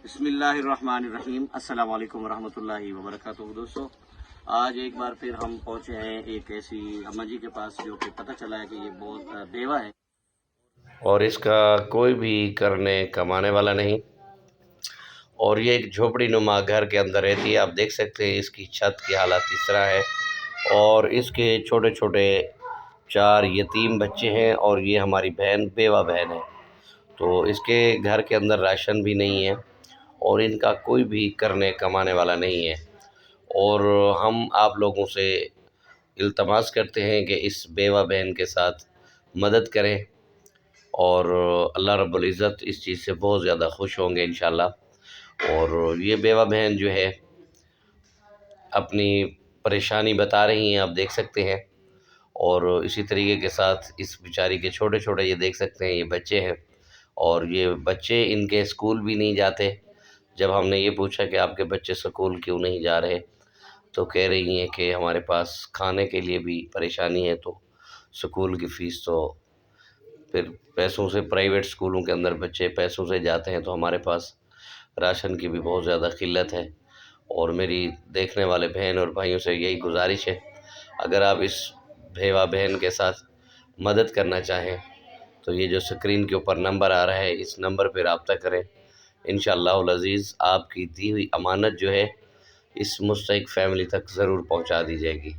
بسم اللہ الرحمن الرحیم۔ السلام علیکم ورحمۃ اللہ وبرکاتہ۔ دوستو، آج ایک بار پھر ہم پہنچے ہیں ایک ایسی اما جی کے پاس جو کہ پتہ چلا ہے کہ یہ بہت بیوہ ہے اور اس کا کوئی بھی کرنے کمانے والا نہیں، اور یہ ایک جھوپڑی نما گھر کے اندر رہتی ہے۔ آپ دیکھ سکتے ہیں اس کی چھت کی حالت اس طرح ہے، اور اس کے چھوٹے چھوٹے 4 یتیم بچے ہیں، اور یہ ہماری بہن بیوہ بہن ہے۔ تو اس کے گھر کے اندر راشن بھی نہیں ہے، اور ان کا کوئی بھی کرنے کمانے والا نہیں ہے، اور ہم آپ لوگوں سے التماس کرتے ہیں کہ اس بیوہ بہن کے ساتھ مدد کریں، اور اللہ رب العزت اس چیز سے بہت زیادہ خوش ہوں گے انشاءاللہ۔ اور یہ بیوہ بہن جو ہے اپنی پریشانی بتا رہی ہیں، آپ دیکھ سکتے ہیں، اور اسی طریقے کے ساتھ اس بیچاری کے چھوٹے چھوٹے یہ دیکھ سکتے ہیں یہ بچے ہیں، اور یہ بچے ان کے اسکول بھی نہیں جاتے۔ جب ہم نے یہ پوچھا کہ آپ کے بچے اسکول کیوں نہیں جا رہے، تو کہہ رہی ہیں کہ ہمارے پاس کھانے کے لیے بھی پریشانی ہے، تو اسکول کی فیس تو پھر پیسوں سے، پرائیویٹ اسکولوں کے اندر بچے پیسوں سے جاتے ہیں، تو ہمارے پاس راشن کی بھی بہت زیادہ قلت ہے۔ اور میری دیکھنے والے بہن اور بھائیوں سے یہی گزارش ہے، اگر آپ اس بیوہ بہن کے ساتھ مدد کرنا چاہیں تو یہ جو سکرین کے اوپر نمبر آ رہا ہے، اس نمبر پہ رابطہ کریں۔ انشاءاللہ العزیز آپ کی دی ہوئی امانت جو ہے اس مستحق فیملی تک ضرور پہنچا دی جائے گی۔